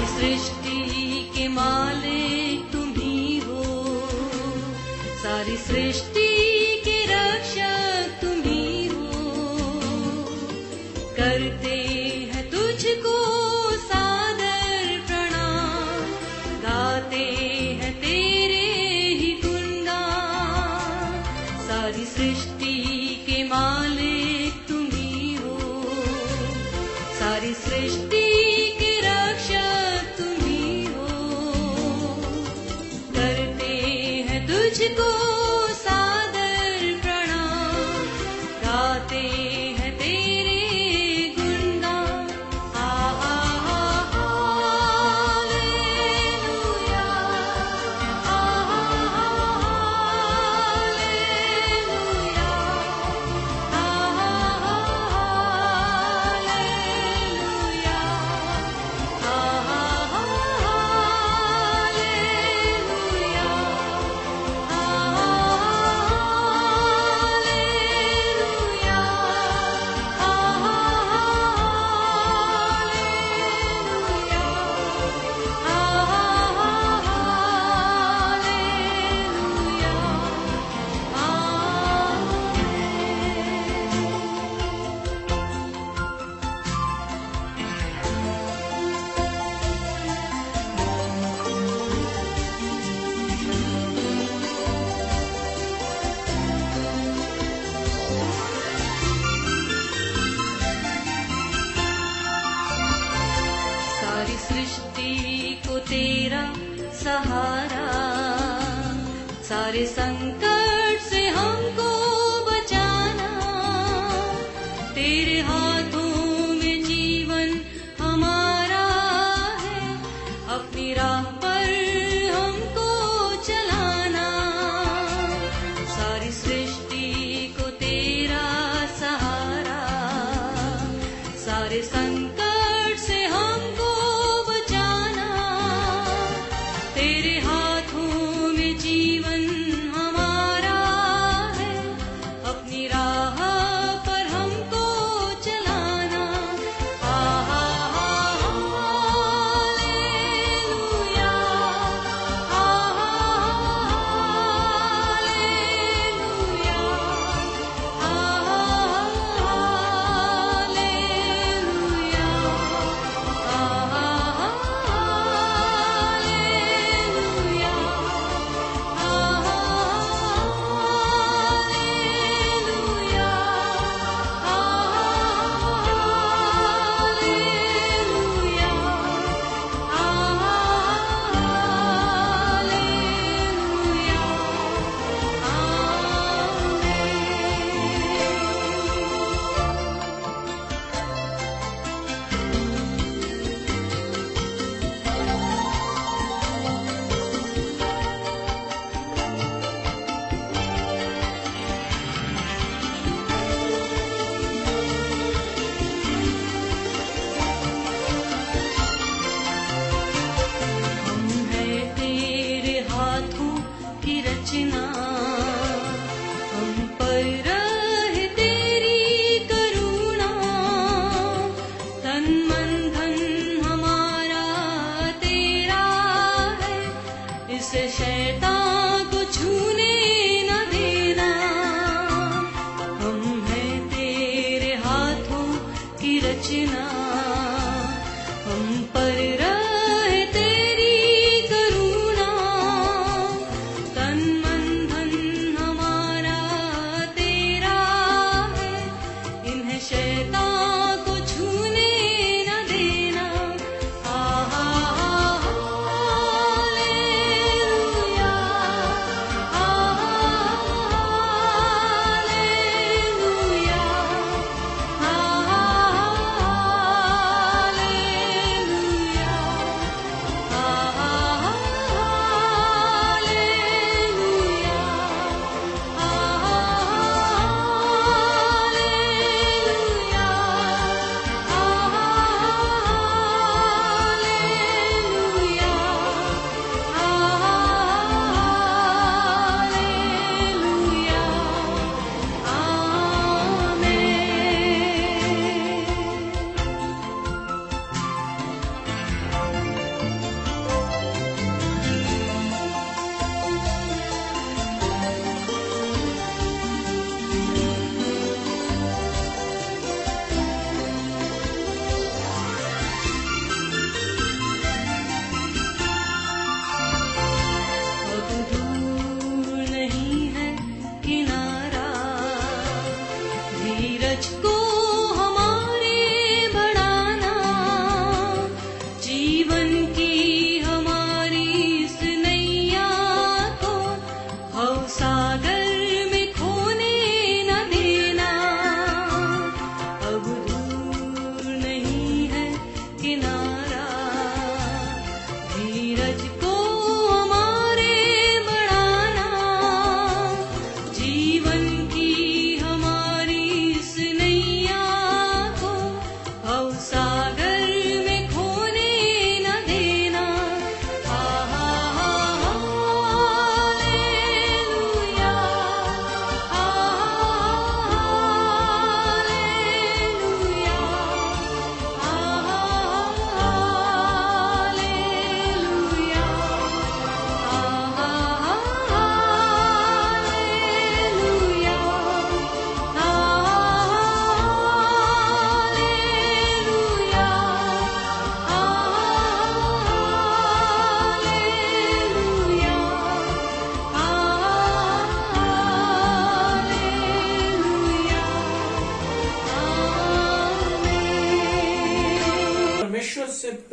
सृष्टि के मालिक तुम ही हो, सारी सृष्टि के रक्षक तुम ही हो। करते हैं तुझको सादर प्रणाम, गाते हैं तेरे ही गुणगान। सारी सृष्टि के मालिक तुम ही हो, सारी सृष्टि तुझको सादर प्रणाम, गाते हैं तेरे गुणगान। हालेलुया, हालेलुया, हालेलुया, सारी सृष्टि को तेरा सहारा, सारे संकट से हमको बचाना। तेरे हाथों में जीवन हमारा है, अपनी राह पर हमको चलाना। सारी सृष्टि को तेरा सहारा, सारे संकट से हमको तेरे हाथों में जीवन हमारा।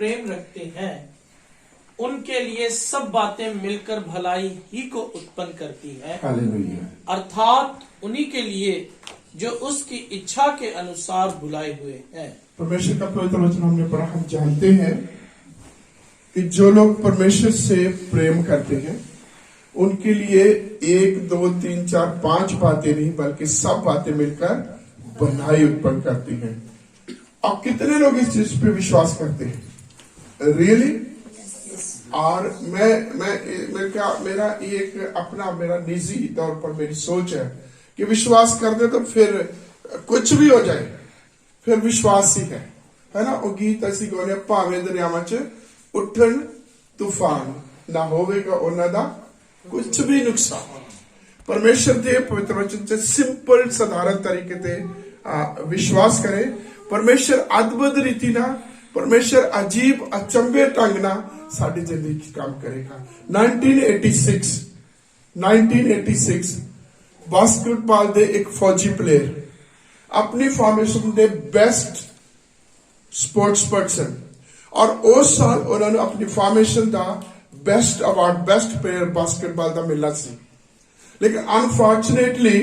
प्रेम रखते हैं उनके लिए सब बातें मिलकर भलाई ही को उत्पन्न करती है, हालेलुया। अर्थात उन्हीं के लिए जो उसकी इच्छा के अनुसार बुलाए हुए हैं। परमेश्वर का पवित्र वचन हमने पढ़ा, हम जानते हैं कि जो लोग परमेश्वर से प्रेम करते हैं उनके लिए 1, 2, 3, 4, 5 बातें नहीं बल्कि सब बातें मिलकर भलाई उत्पन्न करती हैं। अब कितने लोग इस चीज पे विश्वास करते हैं? रियली? और मैं क्या, मेरा एक अपना मेरा निजी तौर पर मेरी सोच है कि विश्वास कर दे तो फिर कुछ भी हो जाए फिर विश्वास ही है ना। वो गीत ऐसी गौने भावे दरियावां च उठन तूफान ना होवेगा उन्हां दा कुछ भी नुकसान। परमेश्वर दे पवित्र वचन से सिंपल साधारण तरीके से विश्वास करें। परमेश्वर अद्भुत रीति ना, परमेश्वर अजीब अचंभे ढंग ना साडी जिंदगी काम करेगा। 1986 बास्केटबॉल दे एक फौजी प्लेयर अपनी फॉर्मेशन दे बेस्ट स्पोर्ट्स पर्सन और उस साल उन्होंने अपनी फॉर्मेशन का best award best player basketball का मिलना सी, लेकिन अनफॉर्चुनेटली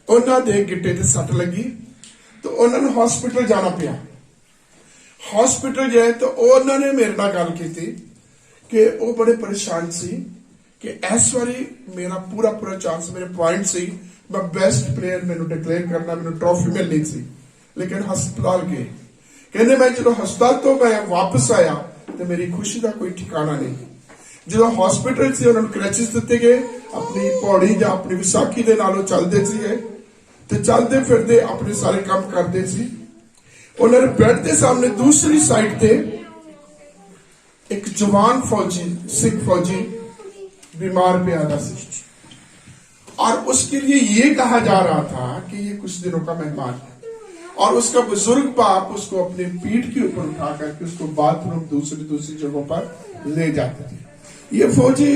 उन्होंने गिट्टे से सट लगी तो उन्होंने हॉस्पिटल जाना पिया। हॉस्पिटल गए तो उन्होंने मेरे नाल गल की कि वो बड़े परेशान सी कि इस बारी मेरा पूरा चांस, मेरे पॉइंट सी, मैं बेस्ट प्लेयर मैंने डिक्लेयर करना, मैंने ट्रॉफी मिलनी सी, लेकिन हस्पताल गए। कहने मैं जो हस्पताल तो मैं वापस आया तो मेरी खुशी का कोई ठिकाना नहीं। जो हॉस्पिटल से उन्होंने क्रैचेस दिते गए, अपनी पौड़ी या अपनी विसाखी के नालों चलते सी तो चलते फिरते अपने सारे काम करते सी। उन्होंने बेड के सामने दूसरी साइड पे एक जवान फौजी, सिख फौजी बीमार पे आया सी और उसके लिए ये कहा जा रहा था कि ये कुछ दिनों का मेहमान है और उसका बुजुर्ग बाप उसको अपने पीठ के ऊपर उठा करके उसको बाथरूम दूसरी जगहों पर ले जाते थे। ये फौजी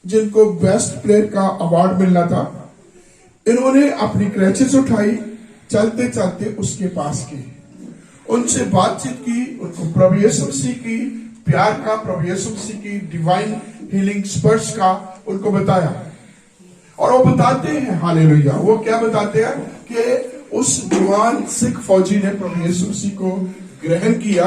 जिनको बेस्ट प्लेयर का अवार्ड मिलना था, इन्होंने अपनी क्रैचेस उठाई, चलते चलते उसके पास की, उनसे बातचीत की, उनको प्रभु यीशु मसीह की प्यार का, प्रभु यीशु मसीह की डिवाइन हीलिंग स्पर्श का उनको बताया। और वो बताते हैं हालेलुया, वो क्या बताते हैं कि उस जवान सिख फौजी ने प्रभु यीशु मसीह को ग्रहण किया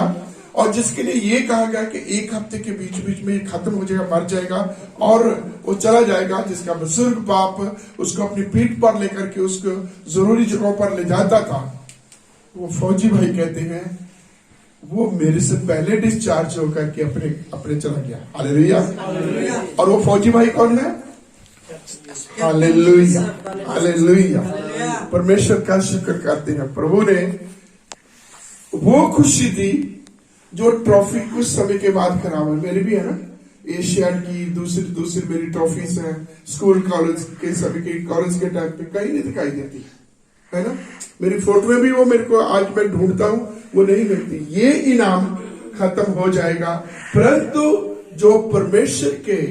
और जिसके लिए ये कहा गया कि 1 हफ्ते के बीच में ये खत्म हो जाएगा, मर जाएगा और वो चला जाएगा, जिसका बुजुर्ग बाप उसको अपनी पीठ पर लेकर के उसको जरूरी जगहों पर ले जाता था। वो फौजी भाई कहते हैं वो मेरे से पहले डिस्चार्ज होकर के अपने चला गया। हालेलुया। और वो फौजी भाई कौन है? Hallelujah, hallelujah. परमेश्वर का शुक्र करते हैं, प्रभु ने वो खुशी दी जो ट्रॉफी कुछ समय के बाद खराब है। मेरी भी है ना, एशियाड की दूसरी मेरी ट्रॉफीज हैं, स्कूल कॉलेज के सभी के कॉलेज के टाइम पे कहीं नहीं दिखाई देती है ना। मेरी फोटो में भी वो मेरे को आज मैं ढूंढता हूं वो नहीं मिलती। ये इनाम खत्म हो जाएगा, परंतु जो परमेश्वर के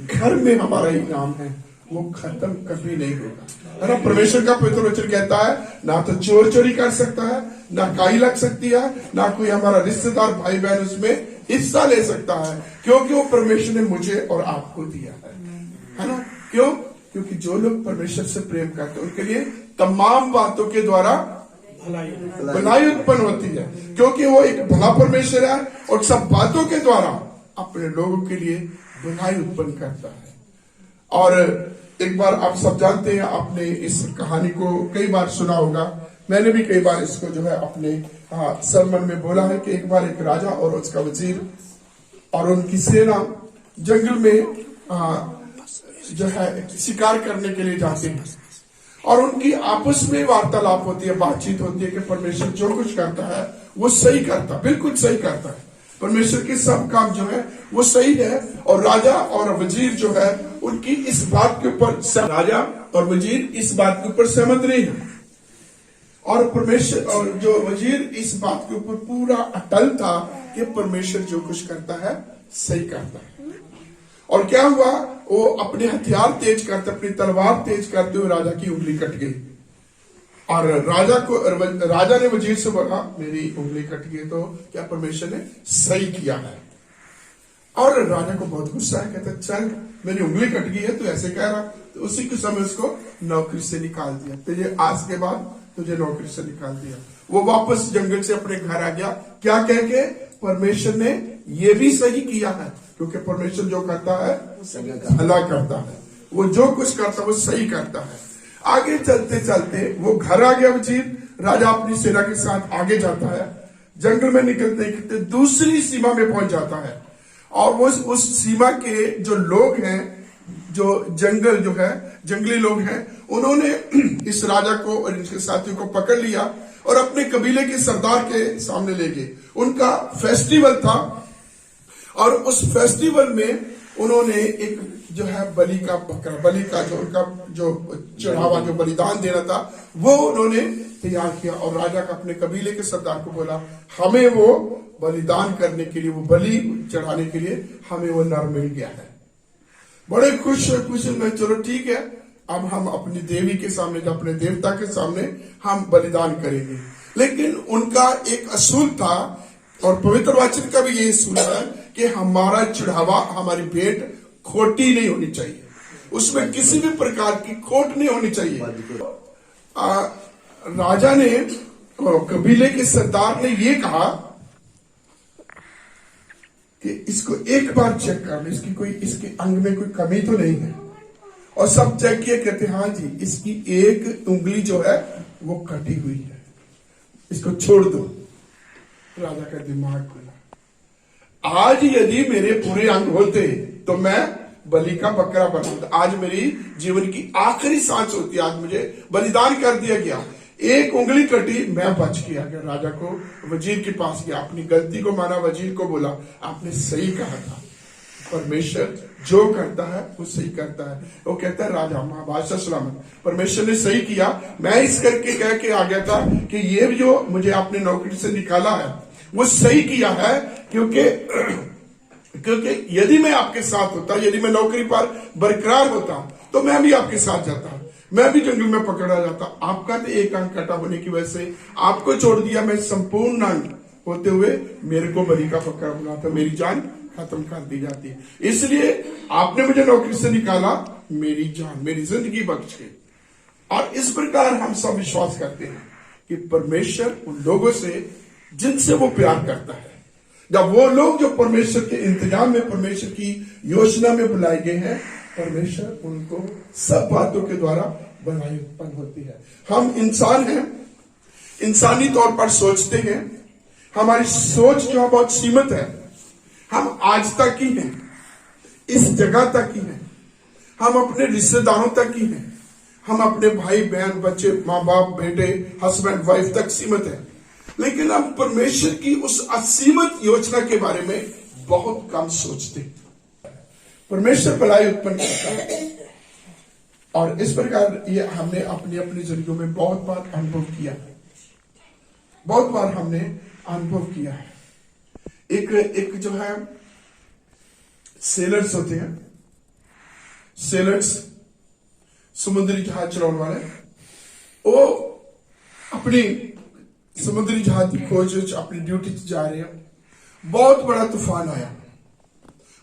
घर में हमारा इनाम है वो खत्म कभी नहीं होगा, है ना। परमेश्वर का पवित्र वचन कहता है ना तो चोर चोरी कर सकता है, ना काई लग सकती है, ना कोई हमारा रिश्तेदार भाई बहन उसमें हिस्सा ले सकता है, क्योंकि वो परमेश्वर ने मुझे और आपको दिया है ना। क्यों? क्योंकि जो लोग परमेश्वर से प्रेम करते हैं उनके लिए तमाम बातों के द्वारा भलाई उत्पन्न होती है, क्योंकि वो एक भला परमेश्वर है और सब बातों के द्वारा अपने लोगों के लिए भलाई उत्पन्न करता है। और एक बार आप सब जानते हैं, आपने इस कहानी को कई बार सुना होगा, मैंने भी कई बार इसको जो है अपने सरमन में बोला है कि एक बार एक राजा और उसका वजीर और उनकी सेना जंगल में जो है शिकार करने के लिए जाते हैं और उनकी आपस में वार्तालाप होती है, बातचीत होती है कि परमेश्वर जो कुछ करता है वो सही करता, बिल्कुल सही करता है। परमेश्वर के सब काम जो है वो सही है और राजा और वजीर जो है उनकी इस बात के ऊपर, राजा और वजीर इस बात के ऊपर सहमत नहीं है और परमेश्वर और जो वजीर इस बात के ऊपर पूरा अटल था कि परमेश्वर जो कुछ करता है सही करता है। और क्या हुआ, वो अपने हथियार तेज करते, अपनी तलवार तेज करते हुए राजा की उंगली कट गई और राजा ने वजीर से बोला मेरी उंगली कट गई तो क्या परमेश्वर ने सही किया है? और राजा को बहुत गुस्सा है, कहता चल मेरी उंगली कट गई है तो ऐसे कह रहा। तो उसी के समय उसको नौकरी से निकाल दिया। तुझे आज के बाद तुझे नौकरी से निकाल दिया। वो वापस जंगल से अपने घर आ गया, क्या कह के? परमेश्वर ने ये भी सही किया है, क्योंकि परमेश्वर जो करता है भला करता है, वो जो कुछ करता है वो सही करता है। आगे चलते चलते वो घर आ गया वजीर। राजा अपनी सेना के साथ आगे जाता है, जंगल में निकलते निकलते दूसरी सीमा में पहुंच जाता है। और वो उस सीमा के जो लोग हैं, जो जंगली लोग हैं, उन्होंने इस राजा को और इनके साथियों को पकड़ लिया और अपने कबीले के सरदार के सामने ले गए। उनका फेस्टिवल था और उस फेस्टिवल में उन्होंने एक जो है बलि का जो उनका जो चढ़ावा, जो बलिदान देना था, वो उन्होंने तैयार किया। और राजा का अपने कबीले के सरदार को बोला हमें वो बलिदान करने के लिए, वो बलि चढ़ाने के लिए हमें वो नर मिल गया है। बड़े खुश में चलो ठीक है, अब हम अपनी देवी के सामने, अपने देवता के सामने हम बलिदान करेंगे। लेकिन उनका एक असूल था और पवित्र वचन का भी ये असूल है कि हमारा चढ़ावा, हमारी भेंट खोटी नहीं होनी चाहिए, उसमें किसी भी प्रकार की खोट नहीं होनी चाहिए। राजा ने, कबीले के सरदार ने ये कहा कि इसको एक बार चेक कर लो, इसके अंग में कोई कमी तो नहीं है। और सब चेक किए, कहते हाँ जी इसकी एक उंगली जो है वो कटी हुई है, इसको छोड़ दो। राजा का दिमाग खुला। आज यदि मेरे पूरे अंग होते तो मैं बलि का बकरा बनाता। आज मेरी जीवन की आखिरी सांस होती, आज मुझे बलिदान कर दिया गया। एक उंगली कटी, मैं बच गया। राजा को वजीर के पास गया, अपनी गलती को माना, वजीर को बोला आपने सही कहा था, परमेश्वर जो करता है वो सही करता है। वो कहता है राजा बादशाह सलामत, परमेश्वर ने सही किया। मैं इस करके कह के आ गया था कि ये जो मुझे आपने नौकरी से निकाला है वो सही किया है, क्योंकि यदि मैं आपके साथ होता, यदि मैं नौकरी पर बरकरार होता तो मैं भी आपके साथ जाता, मैं भी जंगल में पकड़ा जाता। आपका तो एक अंग कटा होने की वजह से आपको छोड़ दिया, मैं संपूर्ण अंग होते हुए मेरे को बलि का बकरा बनाता, मेरी जान खत्म कर दी जाती है। इसलिए आपने मुझे नौकरी से निकाला, मेरी जान, मेरी जिंदगी बच गई। और इस प्रकार हम सब विश्वास करते हैं कि परमेश्वर उन लोगों से जिनसे वो प्यार करता है, जब वो लोग जो परमेश्वर के इंतजाम में, परमेश्वर की योजना में बुलाए गए हैं, परमेश्वर उनको सब बातों के द्वारा भलाई उत्पन्न होती है। हम इंसान हैं, इंसानी तौर पर सोचते हैं, हमारी सोच जो बहुत सीमित है। हम आज तक ही हैं, इस जगह तक ही हैं, हम अपने रिश्तेदारों तक ही हैं, हम अपने भाई बहन, बच्चे, माँ बाप, बेटे, हस्बैंड वाइफ तक सीमित है। लेकिन हम परमेश्वर की उस असीमित योजना के बारे में बहुत कम सोचते हैं। परमेश्वर भलाई उत्पन्न करता है और इस प्रकार ये हमने अपनी अपनी जिंदगी में बहुत बार अनुभव किया, बहुत बार हमने अनुभव किया है। एक जो है सेलर्स होते हैं, सेलर्स समुद्री जहाज चलाने वाले, वो अपनी समुद्री जहाज की खोज अपनी ड्यूटी जा रहे हैं। बहुत बड़ा तूफान आया,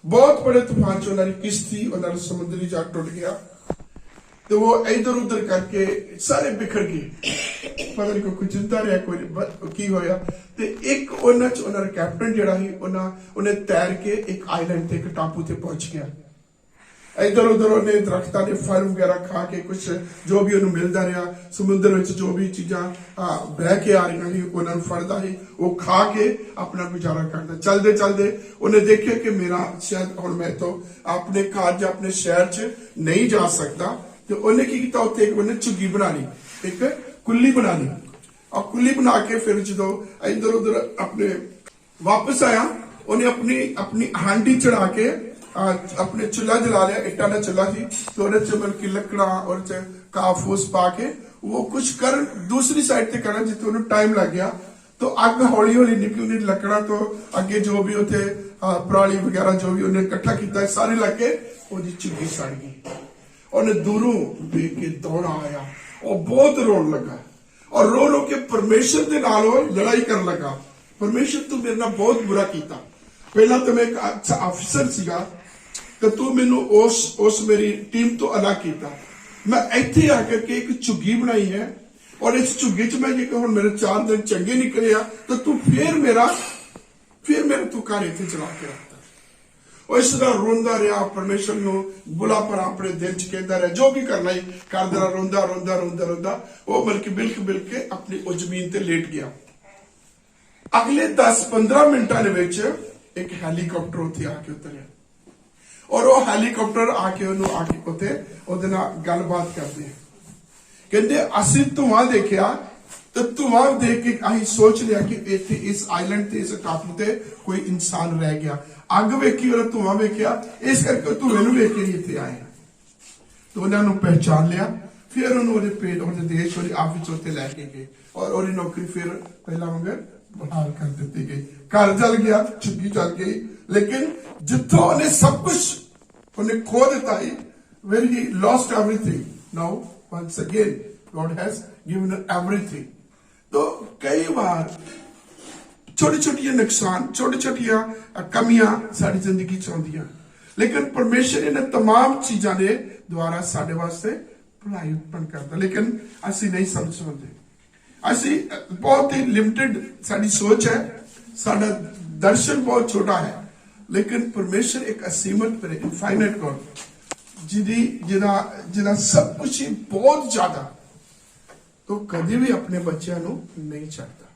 बहुत बड़े तूफान से उन्होंने किश्ती, उन्होंने समुद्री जहाज टूट गया। तो वो इधर उधर करके सारे बिखर गए, पता नहीं कोई चिंता रहा कोई की होया। तो एक उन्होंने कैप्टन जड़ा ही उन्हें तैर के एक आइलैंड थे, एक टापू थे पहुंच गया। इधर उधर उन्हें दरख्तां ने फल वगैरह खा के, कुछ जो भी उन्हें मिलता रहा, समुद्र में जो भी चीजा बह के आ रही ही उन्होंने फड़ता ही, वो खा के अपना गुजारा करता। चलते चलते उन्हें देखे कि मेरा शायद हुण मैं तो अपने घर या अपने शहर च नहीं जा सकता। तो उन्हें की किया, उत्ते उन्हें झुग्गी बना ली, एक कुल्ली बना ली, और कुल्ली बना के फिर जो इधर उधर अपने वापस आया, उन्हें अपनी हांडी चढ़ा के अपने चूल्हा जला लिया, इट्टा का चूल्हा थी। तो उन्हें की लकड़ा और घाह फूस पा के वो कुछ कर दूसरी साइड से करना, जितने उन्हें टाइम लग गया। तो अग हौली हौली निकली, लकड़ा तो अगे जो भी उसे पराली वगैरह जो भी उन्हें इकट्ठा किया सारे लग के वो झुग्गी सड़ गई। उन्हें दूरों देख के दौड़ा आया और बहुत रोन लगा। और रो रो के परमेश्वर दे नाल वो लड़ाई कर लगा। परमेश्वर तू मेरे नाल बहुत बुरा कीता, पहला तो मैं एक अच्छा अफसर सीगा तो तू मैनू उस मेरी टीम तो अलग कीता, मैं इत्थे आकर के एक झुग्गी बनाई है और इस झुग्गी च मैं जे हुण मेरे 4 दिन चंगे निकले आ तो तू फिर मेरा तू घर इत्थे चला के रखता। और इस तरह रोंदा रहा, परमेश्वर नू बुला पर अपने दिल च कहता रहा, जो भी करना ही करदा रहा, रोंदा रोंदा रोंदा रोंदा वो बल्कि बिल्क के अपनी उस जमीन ते लेट गया। अगले 10-15 मिनटां दे विच एक हैलीकॉप्टर उत्थे आके उतरिया और वो हैलीकॉप्टर आके उन्होंने आके उत्थे ओहदे नाल गलबात करदे कहंदे असीं धुआं देखिया तो धुआं देख के असीं सोच लिया कि इत्थे इस आइलैंड ते इस टापू ते कोई इंसान रह गया। अग वेखी और धुआं वेखिया, इस करके धुएं नूं वेख के इत्थे आए। तो उन्होंने नूं पहचान लिया, फिर उन्होंने पेट और देश और ऑफिस उत्ते लैके गए और ओहदी नौकरी फिर पहला वांगर बहाल कर दी गई। घर चल गया, झुग्गी चल गई, लेकिन जिथों उन्हें सब कुछ उन्हें खो दिता ही, where he lost everything, now once again God has given her everything। तो कई बार छोटी छोटी नुकसान, छोटी छोटिया कमियां साड़ी जिंदगी च आउंदियां, लेकिन परमेश्वर इन्हें तमाम चीजां दे द्वारा साडे वास्ते भलाई उत्पन्न करता, लेकिन असी नहीं समझ सकते। असी बहुत ही लिमिटेड साड़ी सोच है, साडा दर्शन बहुत छोटा है, लेकिन परमेश्वर एक असीमत पर इनफाइनाइट गॉड जिदा सब कुछ ही बहुत ज्यादा, तो कभी भी अपने बच्चों को नहीं छड़ता,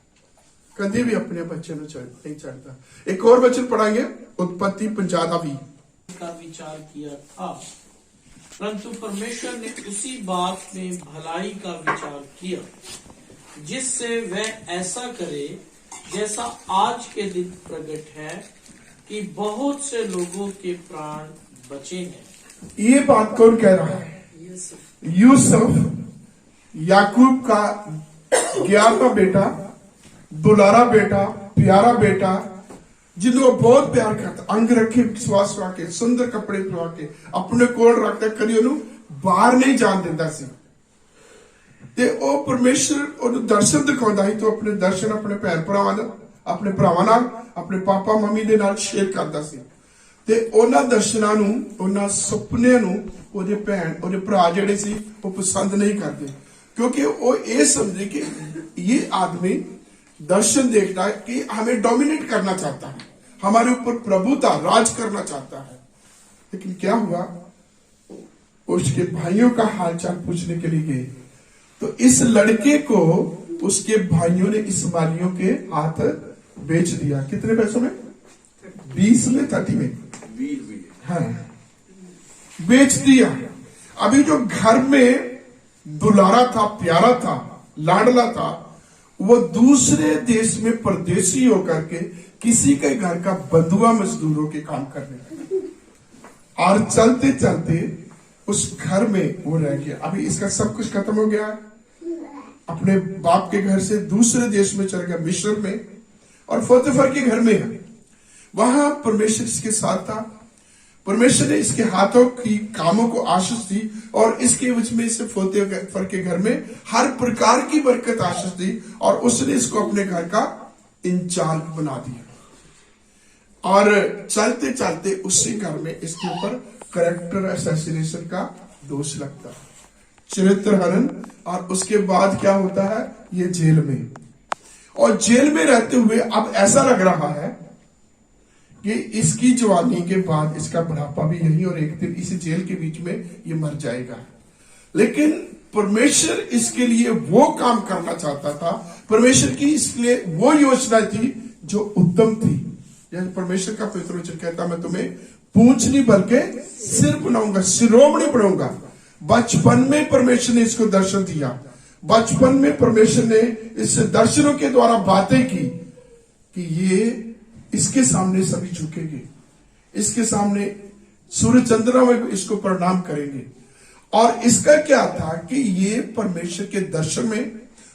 कभी भी अपने बच्चों को नहीं छड़ता। एक और वचन पढ़ाएंगे, उत्पत्ति 15 का विचार किया था, परंतु परमेश्वर ने उसी बात में भलाई का विचार किया जिससे वह ऐसा करे जैसा आज के दिन प्रकट है कि बहुत से लोगों के प्राण बचेंगे। ये बात कौन कह रहा है? यूसुफ, याकूब का 11वां बेटा, दुलारा बेटा, प्यारा बेटा, जिन्हों बहुत प्यार करता, अंग रखे विश्वास के, सुंदर कपड़े पवा के अपने कोल रखता, कभी उन्होंने बाहर नहीं जान देता सी। ते ओ परमेश्वर उन्हें दर्शन दिखाता ही, तो अपने दर्शन अपने भैन भरावां नाल, अपने भरावां नाल, अपने पापा मम्मी दे नाल शेयर करता सी। ते उन्हां दर्शनां नूं, उन्हां सुपनिਆਂ नूं ओहदे भैन ओहदे भरा जिहड़े सी वो पसंद नहीं करते, क्योंकि वो ये समझे कि ये आदमी दर्शन देखता है कि हमें डोमिनेट करना चाहता है, हमारे ऊपर प्रभुता राज करना चाहता है। लेकिन क्या हुआ, उसके भाइयों का हालचाल पूछने के लिए गए, तो इस लड़के को उसके भाइयों ने इस्माइलियों के हाथ बेच दिया। कितने पैसों में? 20 में, 30 में, हाँ, बेच दिया। अभी जो घर में दुलारा था, प्यारा था, लाडला था, वो दूसरे देश में परदेसी होकर के किसी के घर का बंधुआ मजदूरों के काम करने लगा, और चलते चलते उस घर में वो रह गया। अभी इसका सब कुछ खत्म हो गया, अपने बाप के घर से दूसरे देश में चल गया, मिस्र में, और पोतीफर के घर में है। वहां परमेश्वर इसके साथ था, परमेश्वर ने इसके हाथों की कामों को आशीष दी, और इसके वजह में इसे पोतीफर के घर में हर प्रकार की बरकत आशीष दी, और उसने इसको अपने घर का इंचार्ज बना दिया। और चलते चलते उसी घर में इसके ऊपर कैरेक्टर असैसिनेशन का दोष लगता है, चरित्र हनन, और उसके बाद क्या होता है, ये जेल में। और जेल में रहते हुए अब ऐसा लग रहा है कि इसकी जवानी के बाद इसका बुढ़ापा भी यही, और एक दिन इस जेल के बीच में ये मर जाएगा। लेकिन परमेश्वर इसके लिए वो काम करना चाहता था, परमेश्वर की इसके लिए वो योजना थी जो उत्तम थी। जैसे परमेश्वर का पवित्र वचन कहता, मैं तुम्हें पूंछ नहीं बल्कि सिर बनाऊंगा, शिरोमणि बनाऊंगा। बचपन में परमेश्वर ने इसको दर्शन दिया, बचपन में परमेश्वर ने इस दर्शनों के द्वारा बातें की कि ये इसके सामने सभी झुकेंगे, इसके सामने सूर्य चंद्रमा में इसको प्रणाम करेंगे। और इसका क्या था कि ये परमेश्वर के दर्शन में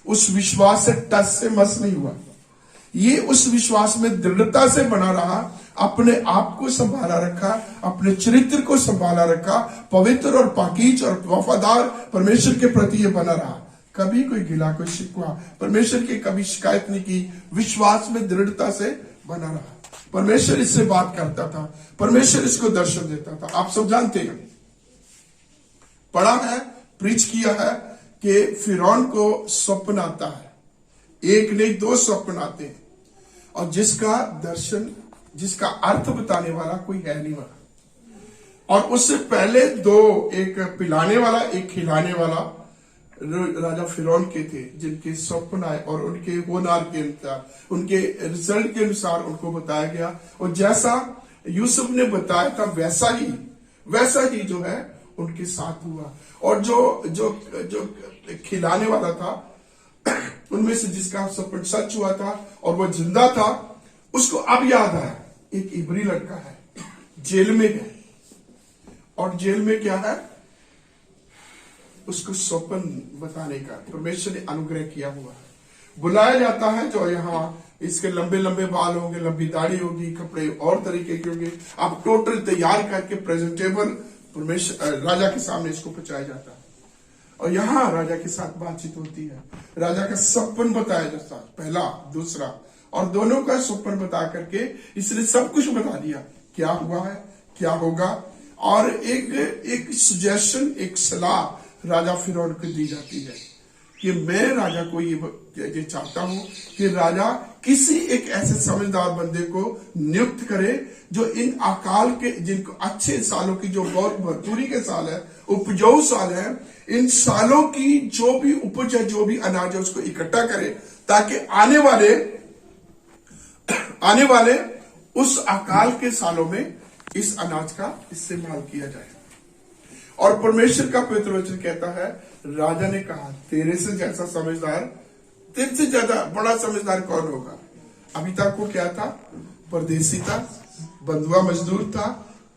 उस विश्वास से टस से मस नहीं हुआ, ये उस विश्वास में दृढ़ता से बना रहा, अपने आप को संभाला रखा, अपने चरित्र को संभाला रखा, पवित्र और पाकीज और वफादार परमेश्वर के प्रति ये बना रहा। कभी कोई गिला, कोई शिकवा, परमेश्वर की कभी शिकायत नहीं की, विश्वास में दृढ़ता से बना रहा। परमेश्वर इससे बात करता था, परमेश्वर इसको दर्शन देता था। आप सब जानते हैं, पढ़ा है, प्रीच किया है कि फिरौन को स्वप्न आता है, एक नहीं 2 स्वप्न आते हैं, और जिसका दर्शन, जिसका अर्थ बताने वाला कोई है नहीं वहां। और उससे पहले 2, एक पिलाने वाला, एक खिलाने वाला राजा फिरौन के थे, जिनके स्वप्न आए और उनके होनार के अनुसार, उनके रिजल्ट के अनुसार उनको बताया गया, और जैसा यूसुफ ने बताया था वैसा ही जो है उनके साथ हुआ। और जो खिलाने वाला था, उनमें से जिसका स्वप्न सच हुआ था और वो जिंदा था, उसको अब याद आया, एक इब्री लड़का है, जेल में है, और जेल में क्या है, उसको स्वप्न बताने का परमेश्वर ने अनुग्रह किया हुआ है। बुलाया जाता है, जो यहाँ इसके लंबे लंबे बाल होंगे, लंबी दाढ़ी होगी, कपड़े और तरीके के होंगे, आप टोटल तैयार करके प्रेजेंटेबल परमेश्वर राजा के सामने इसको पहुंचाया जाता है। और यहाँ राजा के साथ बातचीत होती है, राजा का स्वप्न बताया जाता है, पहला दूसरा, और दोनों का स्वप्न बता करके इसने सब कुछ बता दिया, क्या हुआ है, क्या होगा। और एक सजेशन, एक सलाह राजा फिरौन को दी जाती है कि मैं राजा को ये चाहता हूं कि राजा किसी एक ऐसे समझदार बंदे को नियुक्त करे, जो इन अकाल के, जिनको अच्छे सालों की, जो बहुत भरपूरी के साल है, उपजाऊ साल है, इन सालों की जो भी उपज है, जो भी अनाज है, उसको इकट्ठा करे, ताकि आने वाले उस अकाल के सालों में इस अनाज का इस्तेमाल किया जाए। और परमेश्वर का पवित्र वचन कहता है, राजा ने कहा, तेरे से जैसा समझदार, तेरे से ज्यादा बड़ा समझदार कौन होगा। अभी तक वो क्या था, परदेसी था, बंधुआ मजदूर था,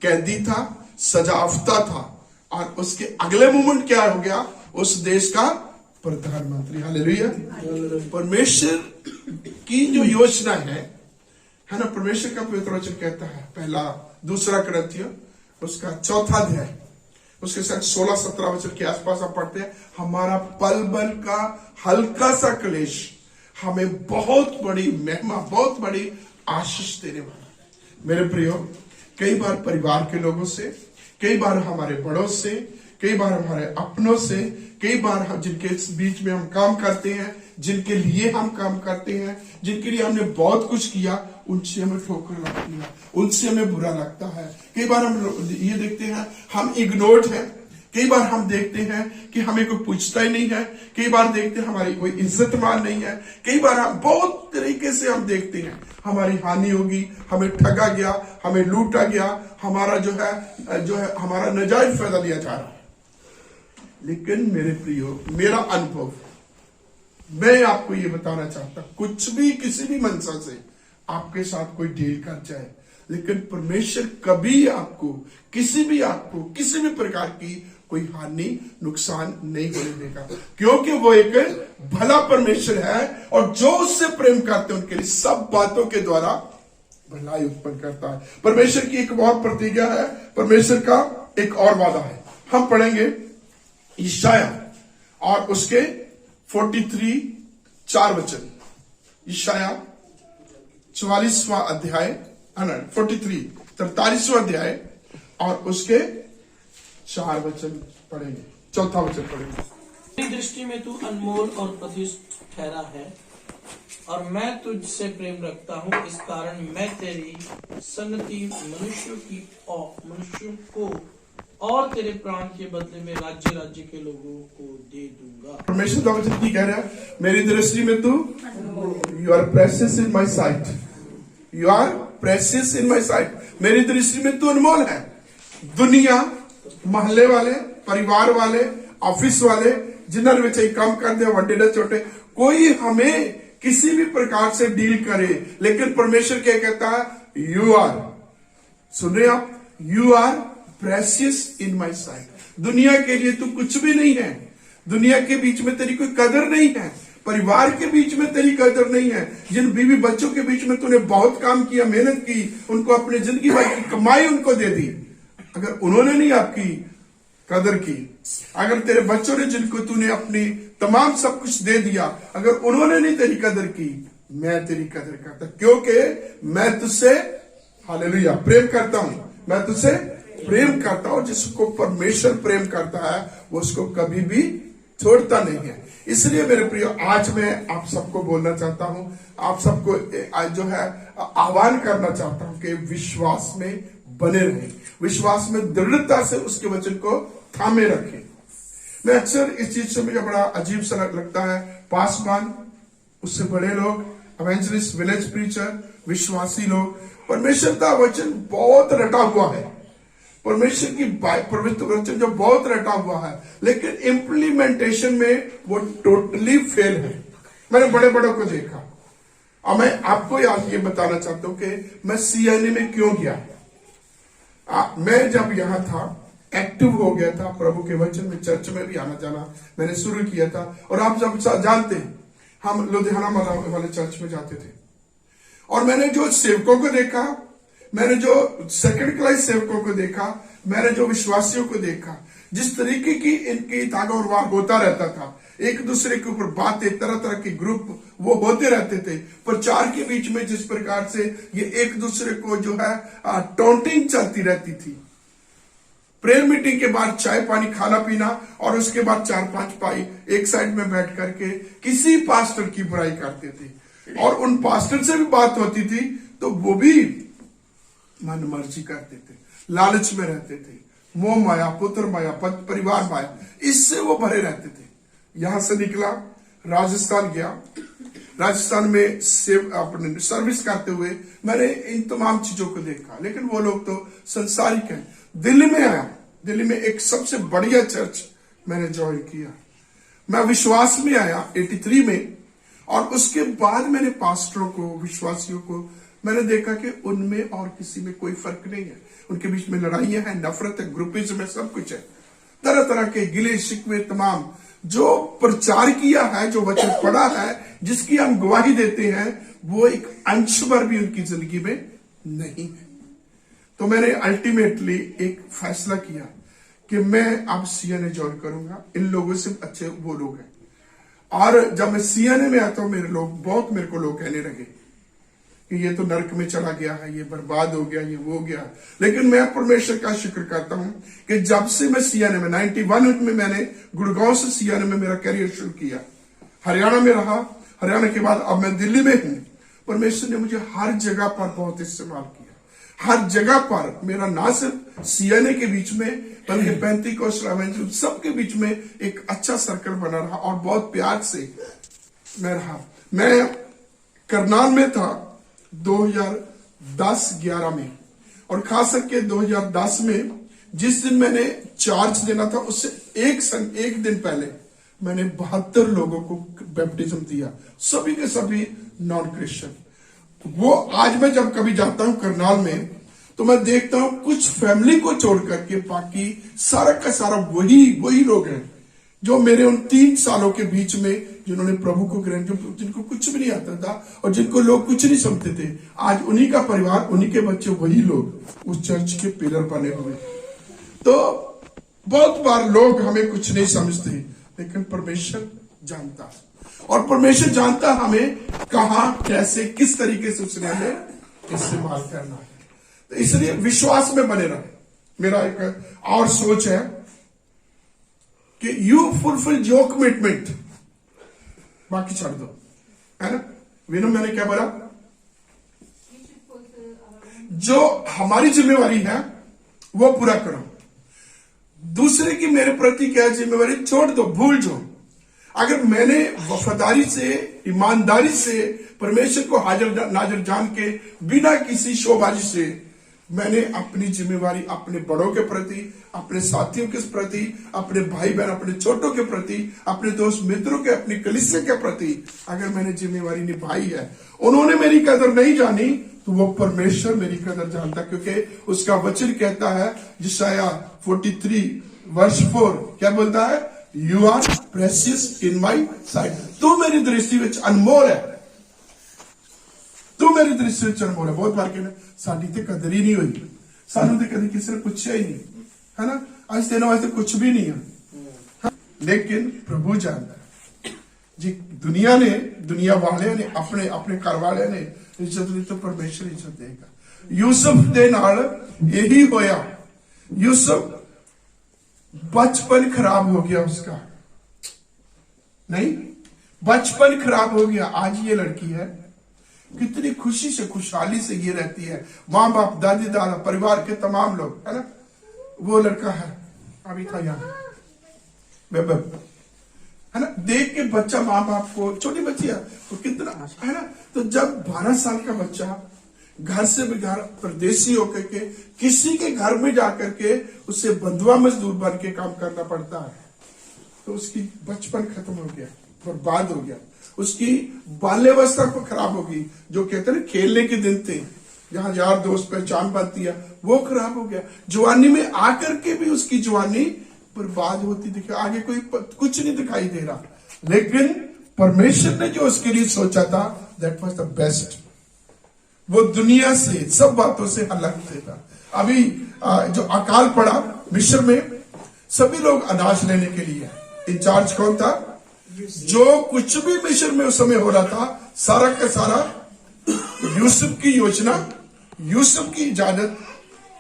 कैदी था, सजाफता था, और उसके अगले मोमेंट क्या हो गया, उस देश का प्रधानमंत्री। हालेलुया। परमेश्वर की जो योजना है ना, परमेश्वर का पवित्र वचन कहता है, पहला दूसरा कुरिन्थियों उसका 4 अध्याय, उसके साथ 16-17 वचन के आसपास आप पढ़ते हैं, हमारा पल भर का हल्का सा क्लेश हमें बहुत बड़ी महिमा, बहुत बड़ी आशीष देने वाला है। मेरे प्रियो, कई बार परिवार के लोगों से, कई बार हमारे बड़ों से, कई बार हमारे अपनों से, कई बार हम जिनके बीच में हम काम करते हैं, जिनके लिए हम काम करते हैं, जिनके लिए हमने बहुत कुछ किया, उनसे हमें ठोकर लगती है, उनसे हमें बुरा लगता है। कई बार हम ये देखते हैं हम इग्नोर्ड हैं, कई बार हम देखते हैं कि हमें कोई पूछता ही नहीं है, कई बार देखते हैं हमारी कोई इज्जत मान नहीं है, कई बार हम बहुत तरीके से हम देखते हैं हमारी हानि होगी, हमें ठगा गया, हमें लूटा गया, हमारा जो है हमारा नाजायज फायदा लिया जा रहा है। लेकिन मेरे प्रियो, मेरा अनुभव, मैं आपको ये बताना चाहता, कुछ भी किसी भी मंशा से आपके साथ कोई डील कर जाए, लेकिन परमेश्वर कभी आपको किसी भी प्रकार की कोई हानि, नुकसान नहीं होने देगा, क्योंकि वो एक भला परमेश्वर है, और जो उससे प्रेम करते हैं उनके लिए सब बातों के द्वारा भलाई उत्पन्न करता है। परमेश्वर की एक और प्रतिज्ञा है, परमेश्वर का एक और वादा है। हम पढ़ेंगे यशाया और उसके 43:4 वचन, यशाया 44वां अध्याय, 43वां अध्याय और उसके 4 वचन पढ़ेंगे, 4था वचन पढ़ेंगे। मेरी दृष्टि में तू अनमोल और प्रतिष्ठित ठहरा है, और मैं तुझसे प्रेम रखता हूँ, इस कारण मैं तेरी संगति मनुष्यों को और तेरे प्राण के बदले में राज्य के लोगों को दे दूंगा। परमेश्वर का वचन की कह रहा है, मेरी दृष्टि में तू, you are precious in my sight, you are precious in my sight, मेरी दृष्टि में तू अनमोल है। दुनिया, महल्ले वाले, परिवार वाले, ऑफिस वाले, जिन्होंने बच्चे काम करते हैं, वड्डे छोटे, कोई हमें किसी भी प्रकार से डील करे, लेकिन परमेश्वर क्या कहता है, यू आर, सुन रहे आप, you are precious in my sight. दुनिया के लिए तू कुछ भी नहीं है, दुनिया के बीच में तेरी कोई कदर नहीं है, परिवार के बीच में तेरी कदर नहीं है, जिन बीवी बच्चों के बीच में तूने बहुत काम किया, मेहनत की, उनको अपनी जिंदगी भर की कमाई उनको दे दी, अगर उन्होंने नहीं आपकी कदर की। अगर तेरे बच्चों ने जिनको तूने अपनी तमाम सब कुछ दे दिया, अगर उन्होंने नहीं तेरी कदर की, मैं तेरी कदर करता, क्योंकि मैं तुझसे हालेलुया प्रेम करता हूं। मैं तुझसे प्रेम करता हूं। जिसको परमेश्वर प्रेम करता है वो उसको कभी भी छोड़ता नहीं है। इसलिए मेरे प्रिय, आज मैं आप सबको बोलना चाहता हूं, आप सबको जो है आह्वान करना चाहता हूं कि विश्वास में बने रहें, विश्वास में दृढ़ता से उसके वचन को थामे रखें। मैं अक्सर इस चीज से मुझे बड़ा अजीब सा लगता है, पासवान, उससे बड़े लोग, एवेंजलिस्ट, विलेज प्रीचर, विश्वासी लोग, परमेश्वर का वचन बहुत रटा हुआ है, परमेश्वर की पवित्र वचन जो बहुत रटा हुआ है, लेकिन इम्प्लीमेंटेशन में वो टोटली फेल है। मैंने बड़े बड़ों को देखा। और मैं आपको आज ये बताना चाहता हूं कि मैं सीएनए में क्यों गया। मैं जब यहां था, एक्टिव हो गया था प्रभु के वचन में, चर्च में भी आना जाना मैंने शुरू किया था। और आप जब जानते हैं, हम लुधियाना वाले चर्च में जाते थे, और मैंने जो सेवकों को देखा, मैंने जो सेकंड क्लास सेवकों को देखा, मैंने जो विश्वासियों को देखा, जिस तरीके की इनकी तागोरवार होता रहता था, एक दूसरे के ऊपर बातें, तरह तरह के ग्रुप वो होते रहते थे, प्रचार के बीच में जिस प्रकार से ये एक दूसरे को जो है टॉन्टिंग चलती रहती थी। प्रेयर मीटिंग के बाद चाय पानी खाना पीना, और उसके बाद 4-5 भाई एक साइड में बैठ करके किसी पास्टर की बुराई करते थे, और उन पास्टर से भी बात होती थी तो वो भी मन मर्जी करते थे, लालच में रहते थे, मोह माया, पुत्र माया, परिवार माया, इससे वो भरे रहते थे। यहां से निकला, राजस्थान गया, राजस्थान में अपने सर्विस करते हुए मैंने इन तमाम चीजों को देखा, लेकिन वो लोग तो संसारिक हैं। दिल्ली में आया, दिल्ली में एक सबसे बढ़िया चर्च मैंने ज्वाइन किया। मैं विश्वास में आया 83 में, और उसके बाद मैंने पास्टरों को, विश्वासियों को मैंने देखा कि उनमें और किसी में कोई फर्क नहीं है। उनके बीच में लड़ाइयां हैं, नफरत है, ग्रुपिज्म है, सब कुछ है, तरह तरह के गिले शिकवे तमाम। जो प्रचार किया है, जो वचन पढ़ा है, जिसकी हम गवाही देते हैं, वो एक अंश भर भी उनकी जिंदगी में नहीं है। तो मैंने अल्टीमेटली एक फैसला किया कि मैं अब सीएनए ज्वाइन करूंगा। इन लोगों से अच्छे वो लोग हैं। और जब मैं सीएनए में आता हूं, मेरे को लोग कहने लगे कि ये तो नरक में चला गया है, ये बर्बाद हो गया, ये वो हो गया। लेकिन मैं परमेश्वर का शुक्र करता हूं कि जब से मैं सीएनए में 91 में मैंने गुड़गांव से सीएनए में मेरा करियर शुरू किया, हरियाणा में रहा, हरियाणा के बाद अब मैं दिल्ली में हूं। परमेश्वर ने मुझे हर जगह पर बहुत इस्तेमाल किया। हर जगह पर मेरा ना सिर्फ सीएनए के बीच में, बल्कि पेंतीकोस्टल एवेंजलिज्म सबके बीच में एक अच्छा सर्कल बना रहा, और बहुत प्यार से मैं रहा। मैं करनाल में था 2010-11 में, और खास करके 2010 में जिस दिन मैंने चार्ज देना था, उससे एक दिन पहले मैंने 72 लोगों को बैप्टिज्म दिया, सभी के सभी नॉन क्रिश्चियन। वो आज मैं जब कभी जाता हूं करनाल में, तो मैं देखता हूं कुछ फैमिली को छोड़ करके बाकी सारा का सारा वही लोग हैं जो मेरे उन 3 सालों के बीच में, जिन्होंने प्रभु को ग्रहण किया, जिनको कुछ भी नहीं आता था और जिनको लोग कुछ नहीं समझते थे, आज उन्हीं का परिवार, उन्हीं के बच्चे, वही लोग उस चर्च के पिलर बने हुए। तो बहुत बार लोग हमें कुछ नहीं समझते, लेकिन परमेश्वर जानता है, और परमेश्वर जानता हमें कहां, कैसे, किस तरीके से उसने हमें इस्तेमाल करना है। तो इसलिए विश्वास में बने रहे। मेरा एक और सोच है कि यू फुलफिल योर कमिटमेंट, बाकी छोड़ दो, है ना। विनम, मैंने क्या बोला? जो हमारी जिम्मेवारी है वो पूरा करो। दूसरे की मेरे प्रति क्या जिम्मेवारी, छोड़ दो, भूल जाओ। अगर मैंने वफादारी से, ईमानदारी से परमेश्वर को हाजिर नाजिर जान के, बिना किसी शोबाजी से, मैंने अपनी जिम्मेवारी अपने बड़ों के प्रति, अपने साथियों के प्रति, अपने भाई बहन, अपने छोटों के प्रति, अपने दोस्त मित्रों के, अपनी कलीसिया के प्रति अगर मैंने जिम्मेवारी निभाई है, उन्होंने मेरी कदर नहीं जानी, तो वो परमेश्वर मेरी कदर जानता, क्योंकि उसका वचन कहता है, यशायाह 43:4 क्या बोलता है? You are precious in my sight. तू मेरी दृष्टि में अनमोल है, तू मेरी दृष्टि में अनमोल है। बहुत बार कहना साडी ते कदर ही नहीं हुई, सानू तो कभी किसी ने पूछा ही नहीं, है ना। आज तेरे वास्ते कुछ भी नहीं है, लेकिन प्रभु जानता है जी। दुनिया वाले ने अपने अपने घर वाले ने इज्जत दी तो परमेश्वर इज्जत देगा। यूसुफ दे नाल यही होया। यूसुफ बचपन खराब हो गया उसका, नहीं बचपन खराब हो गया। आज ये लड़की है कितनी खुशी से खुशहाली से ये रहती है, माँ बाप दादी दादा परिवार के तमाम लोग, है ना। वो लड़का है अभी था यहाँ है ना, देख के बच्चा माँ बाप को, छोटी बच्ची है तो कितना है ना। तो जब 12 साल का बच्चा घर से बिगाड़ परदेसी होकर के किसी के घर में जाकर के उसे बंधुआ मजदूर बन के काम करना पड़ता है, तो उसकी बचपन खत्म हो गया, बर्बाद हो गया। उसकी बाल्यावस्था को खराब होगी। जो कहते हैं खेलने के दिन थे जहां यार दोस्त पहचान बनती है, वो खराब हो गया। जवानी में आकर के भी उसकी जवानी बर्बाद होती दिखे, आगे कोई कुछ नहीं दिखाई दे रहा। लेकिन परमेश्वर ने जो उसके लिए सोचा था, दैट वाज द बेस्ट। वो दुनिया से सब बातों से अलग था। अभी जो अकाल पड़ा मिस्र में, सभी लोग अनाज लेने के लिए, इंचार्ज कौन था? जो कुछ भी मिस्र में उस समय हो रहा था, सारा का सारा यूसुफ की योजना, यूसुफ की इजाजत,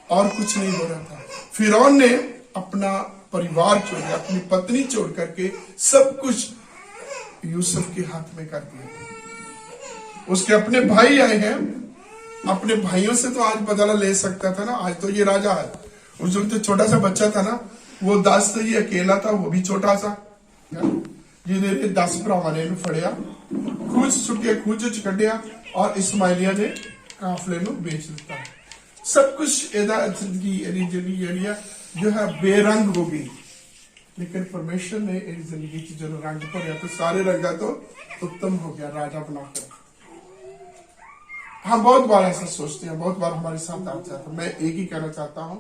और कुछ नहीं हो रहा था। फिरौन ने अपना परिवार छोड़, अपनी पत्नी छोड़ करके सब कुछ यूसुफ के हाथ में कर दिया। उसके अपने भाई आए हैं, अपने भाइयों से तो आज बदला ले सकता था ना, आज तो ये राजा है। उस वक्त तो छोटा सा बच्चा था ना, वो 10 तो ये अकेला था, वो भी छोटा सा, जिन्हें 10 भरावां ने फड़िया, खूज सुटिया, खूज च कढ़िया, और इस्माइलिया ने काफले नूं बेच दिता। सब कुछ एदा जिंदगी जो है बेरंग हो गई। लेकिन परमेश्वर ने एक जिंदगी की जो रंग भरया, तो सारे रंगा तो उत्तम हो गया राजा बनाकर। हम बहुत बार ऐसा सोचते हैं, बहुत बार हमारे साथ आ जाता है। मैं एक ही कहना चाहता हूं,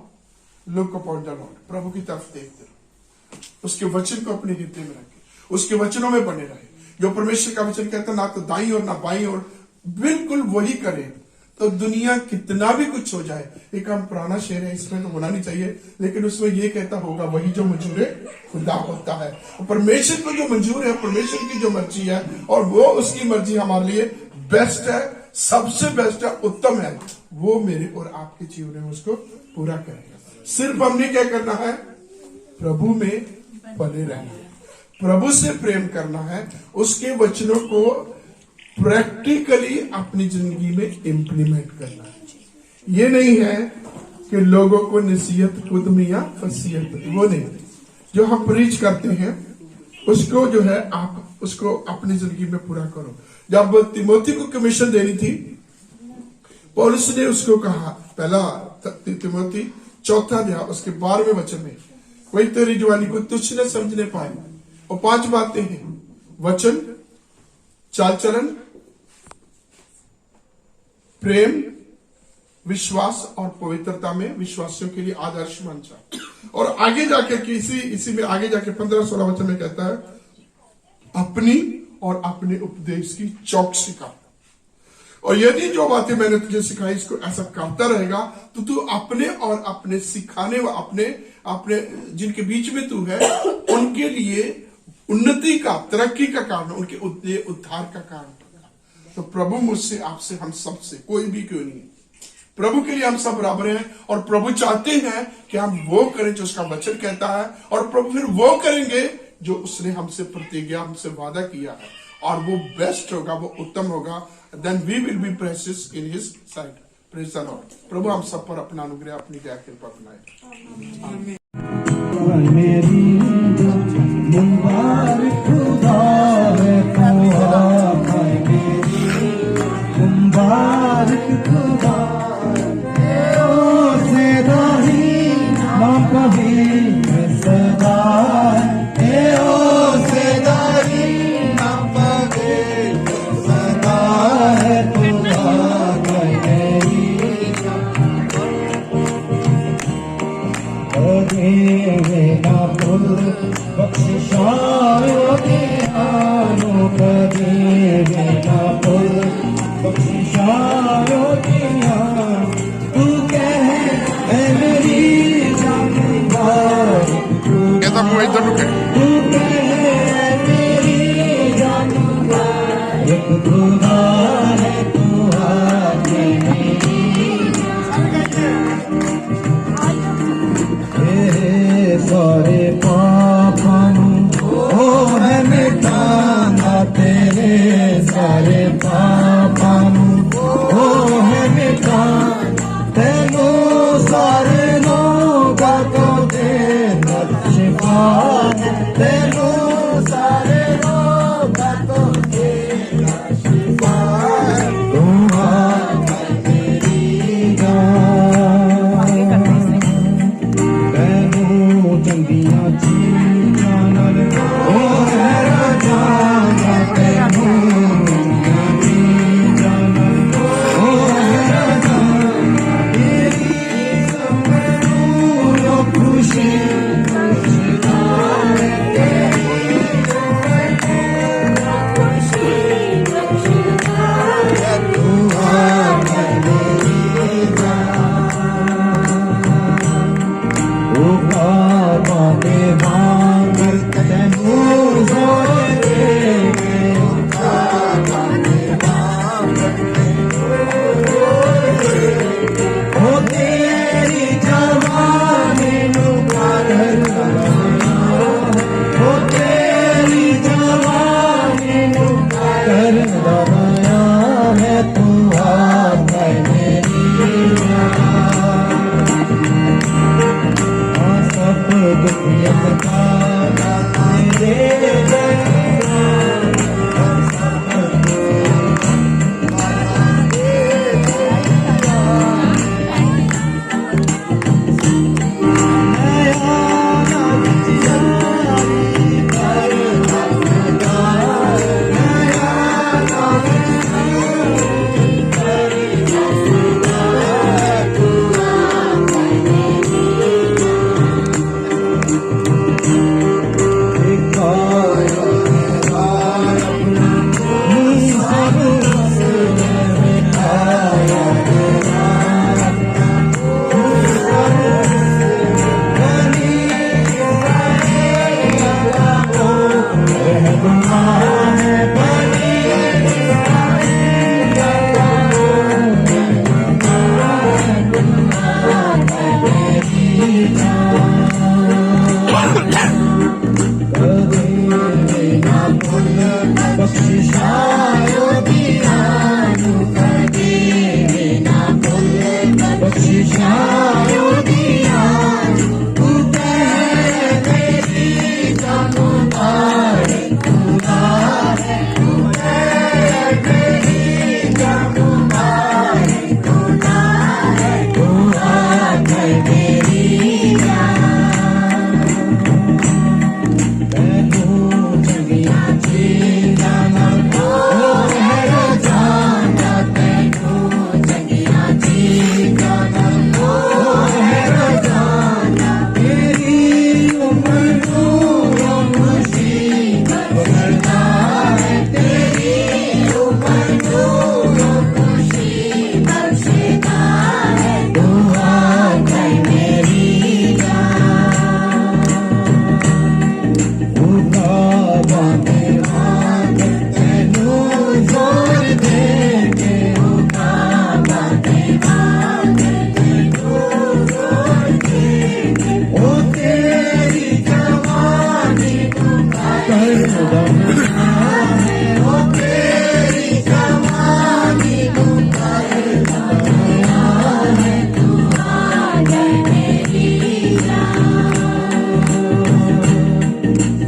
लुक अपॉन द लॉर्ड, प्रभु की तरफ देखते रहो, उसके वचन को अपने हृदय में रखें, उसके वचनों में बने रहे। जो परमेश्वर का वचन कहता है, ना तो दाईं और ना बाईं और, बिल्कुल वही करें, तो दुनिया कितना भी कुछ हो जाए। एक हम पुराना शेर है, इसमें तो होना नहीं चाहिए, लेकिन उसमें ये कहता होगा, वही जो मंजूर है खुदा होता है। परमेश्वर को जो मंजूर है, परमेश्वर की जो मर्जी है, और वो उसकी मर्जी हमारे लिए बेस्ट है, सबसे बेस्ट है, उत्तम है, वो मेरे और आपके जीवन में उसको पूरा करेगा। सिर्फ हमने क्या करना है? प्रभु में बने रहना है, प्रभु से प्रेम करना है, उसके वचनों को प्रैक्टिकली अपनी जिंदगी में इंप्लीमेंट करना है। ये नहीं है कि लोगों को नसीहत खुद में या फसीहत, वो नहीं। जो हम प्रीच करते हैं उसको जो है आप उसको अपनी जिंदगी में पूरा करो। जब तिमोथी को कमीशन देनी थी, पौलुस ने उसको कहा, पहला तिमोथी 4 अध्याय उसके 12वें वचन में, कोई तेरी जवानी को तुच्छ न समझने पाए। और 5 बातें हैं, वचन, चाल चलन, प्रेम, विश्वास और पवित्रता में विश्वासियों के लिए आदर्श मंच। और आगे जाकर के इसी में आगे जाके 15-16 वचन में कहता है, अपनी और अपने उपदेश की चौकसी का। और यदि जो बातें मैंने तुझे सिखाई इसको ऐसा करता रहेगा, तो तू अपने और अपने सिखाने व अपने जिनके बीच में तू है, उनके लिए उन्नति का, तरक्की का कारण, उनके उद्धार का कारण होगा। तो प्रभु मुझसे, आपसे, हम सबसे, कोई भी क्यों नहीं, प्रभु के लिए हम सब बराबर हैं। और प्रभु चाहते हैं कि हम वो करें जो उसका वचन कहता है, और प्रभु फिर वो करेंगे जो उसने हमसे प्रतिज्ञा, हमसे वादा किया है, और वो बेस्ट होगा, वो उत्तम होगा। Then we will be precious in his sight. Praise the lord. प्रभु हम सब पर अपना अनुग्रह, अपनी दया कृपा बनाए। ना हमारा